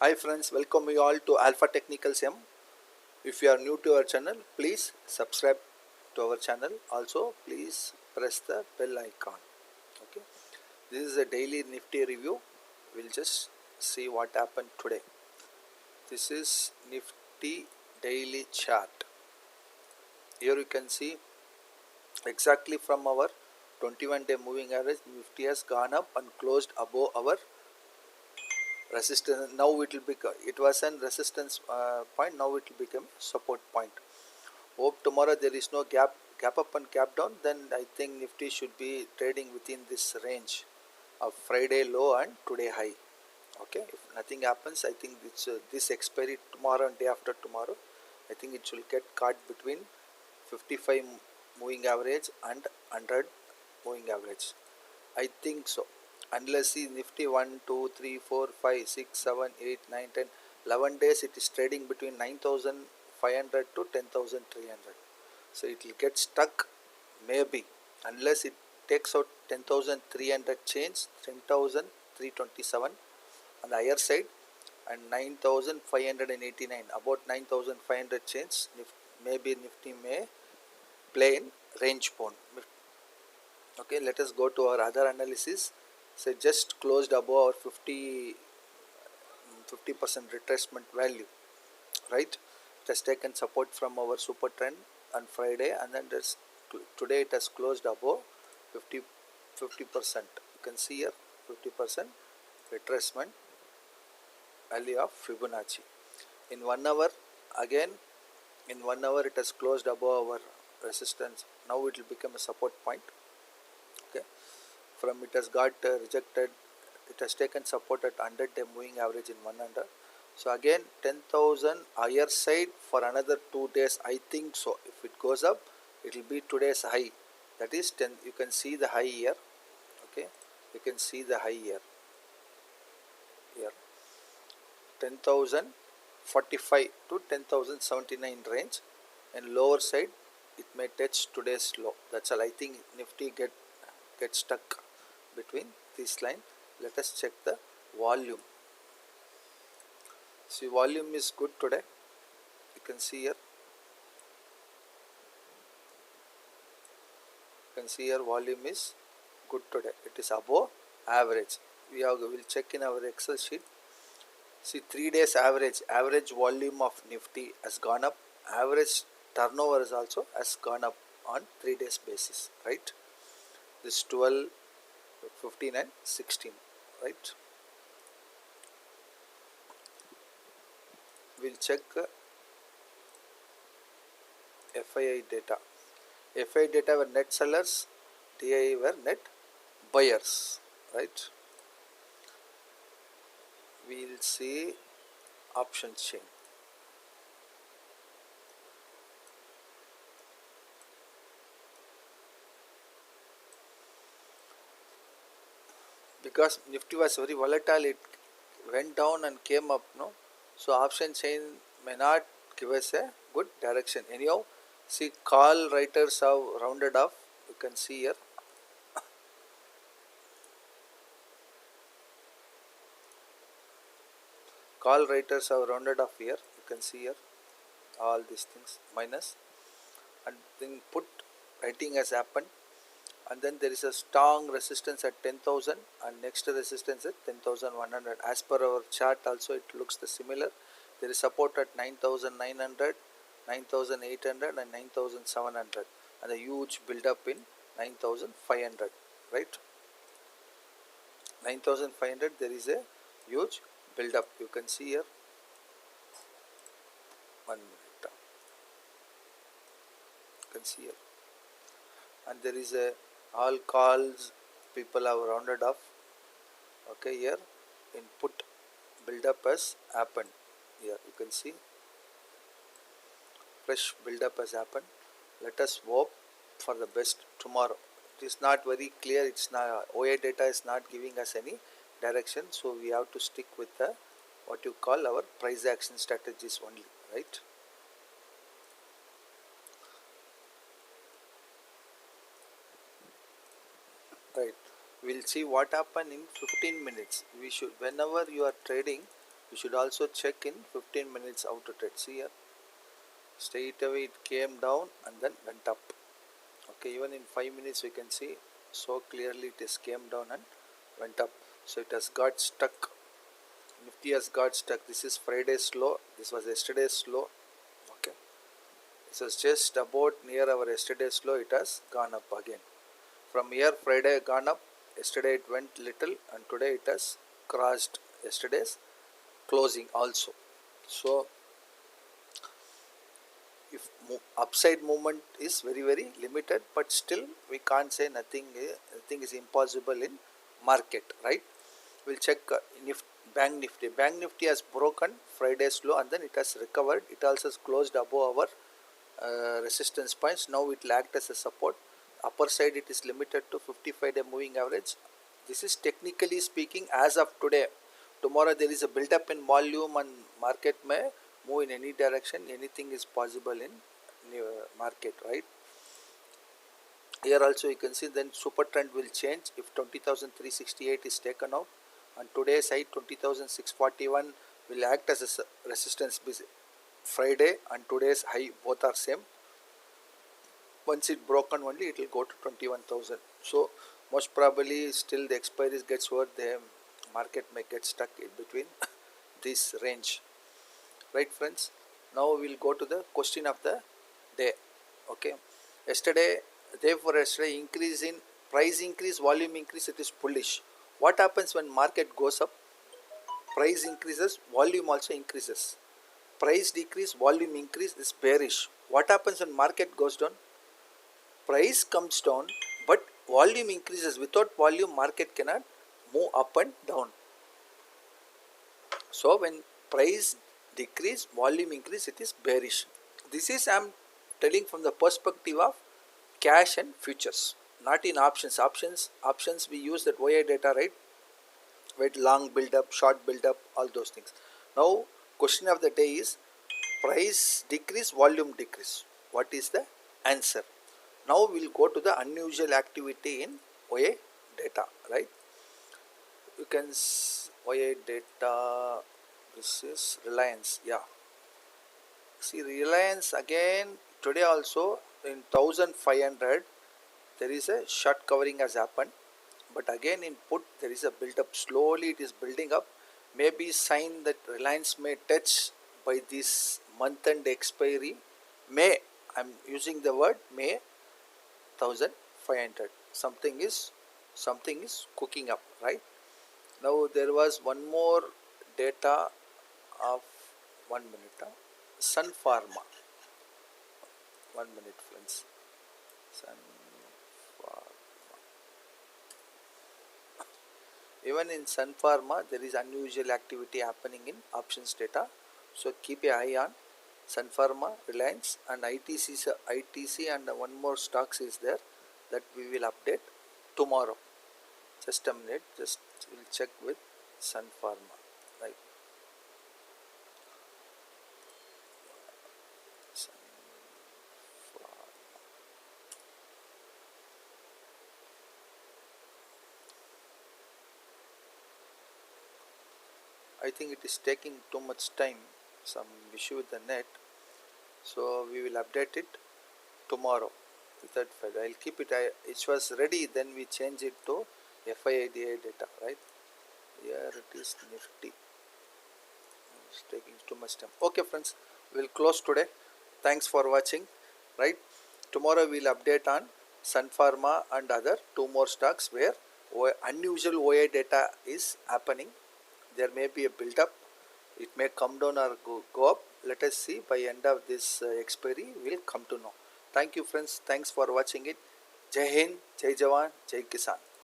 Hi friends, welcome you all to Alpha Technicals M. If you are new to our channel, please subscribe to our channel. Also, please press the bell icon. Okay, this is a daily Nifty review. We'll just see what happened today. This is Nifty daily chart. Here you can see exactly from our 21-day moving average, Nifty has gone up and closed above our resistance. Now it will become, it was an resistance point, now it will become support point. Hope tomorrow there is no gap up and gap down, then I think Nifty should be trading within this range of Friday low and today high. Okay, if nothing happens, I think this expiry tomorrow and day after tomorrow, I think it will get caught between 55 moving average and 100 moving average. I think so. Unless see Nifty 1, 2, 3, 4, 5, 6, 7, 8, 9, 10, 11 days it is trading between 9,500 to 10,300. So it will get stuck maybe unless it takes out 10,300 change, 10,327 on the higher side and 9,589, about 9,500 change. Maybe Nifty may play in range bound. Okay, let us go to our other analysis. So just closed above our 50% retracement value, right? It has taken support from our super trend on Friday, and then today it has closed above 50%. You can see here 50% retracement value of Fibonacci. In 1 hour, again in 1 hour it has closed above our resistance. Now it will become a support point. Okay, from it has got rejected, it has taken support at 100-day moving average in 100. So again 10,000 higher side for another 2 days, I think so. If it goes up, it will be today's high, that is 10. You can see the high here. Okay, you can see the high here 10,045 to 10,079 range, and lower side it may touch today's low. That's all. I think Nifty get stuck between this line. Let us check the volume. See, volume is good today. You can see here. You can see here volume is good today. It is above average. We'll check in our Excel sheet. See, 3 days average volume of Nifty has gone up. Average turnover is also has gone up on 3 days basis, right? This 12, 15 and 16, right? We'll check FII data. FII data were net sellers, DII were net buyers, right? We'll see option chain. Because Nifty was very volatile, it went down and came up, no? So option chain may not give us a good direction. Anyhow, see, call writers have rounded off. You can see here. Call writers have rounded off here. You can see here all these things minus, and then put writing has happened, and then there is a strong resistance at 10,000 and next resistance at 10,100. As per our chart also it looks the similar. There is support at 9,900, 9,800 and 9,700, and a huge build up in 9,500, right? 9,500 there is a huge build up. You can see here. 1 minute. You can see here, and there is a all calls people have rounded off. Okay, here input build up has happened. Here you can see fresh build up has happened. Let us hope for the best tomorrow. It is not very clear. It's not, OA data is not giving us any direction, so we have to stick with the what you call our price action strategies only, right? Right. We'll see what happened in 15 minutes. We should, whenever you are trading, You should also check in 15 minutes how to trade. See here, straight away it came down and then went up. Okay, even in 5 minutes we can see so clearly it is came down and went up. So it has got stuck. Nifty has got stuck. This is Friday's low. This was yesterday's low. Okay, this was just about near our yesterday's low. It has gone up again. From here Friday gone up. Yesterday it went little and today it has crossed yesterday's closing also. So if upside movement is very limited, but still we can't say nothing is impossible in market, right? We'll check Bank Nifty. Bank Nifty has broken Friday's low and then it has recovered. It also has closed above our resistance points. Now it will act as a support. Upper side it is limited to 55-day moving average. This is technically speaking as of today. Tomorrow there is a build up in volume and market may move in any direction. Anything is possible in market, right? Here also you can see then super trend will change if 20,368 is taken out, and today's high 20,641 will act as a resistance. Friday and today's high both are same. Once it broken only it will go to 21,000. So most probably still the expiries gets over, the market may get stuck in between this range, right friends? Now we will go to the question of the day. Okay, yesterday increase in price increase, volume increase, it is bullish. What happens when market goes up? Price increases, volume also increases. Price decrease, volume increase is bearish. What happens when market goes down? Price comes down but volume increases. Without volume market cannot move up and down. So when price decrease, volume increase, it is bearish. This is I am telling from the perspective of cash and futures, not in options. Options we use that OI data, right? With long build up, short build up, all those things. Now question of the day is price decrease, volume decrease. What is the answer? Now we will go to the unusual activity in OA data, right? You can OA data, this is Reliance, yeah. See Reliance again today also in 1500 there is a short covering has happened, but again in put there is a build up. Slowly it is building up. Maybe sign that Reliance may touch by this month end expiry. May, I am using the word May 1500. Something is cooking up, right? Now there was one more data of 1 minute. Sun Pharma. 1 minute, friends. Sun Pharma. Even in Sun Pharma, there is unusual activity happening in options data. So keep an eye on Sun Pharma, Reliance, and ITC, and one more stocks is there that we will update tomorrow. Just a minute, just we'll check with Sun Pharma, right? Sun Pharma. I think it is taking too much time, some issue with the net, so we will update it tomorrow. Without fail, I will keep it. It was ready, then we change it to FIIDA data, right? Here it is Nifty. It's taking too much time. Okay friends, we will close today. Thanks for watching, right? Tomorrow we will update on Sun Pharma and other two more stocks where unusual OI data is happening. There may be a build up, it may come down or go up. Let us see, by end of this expiry we will come to know. Thank you friends, thanks for watching it. Jai Hind, Jai Jawan, Jai Kisan.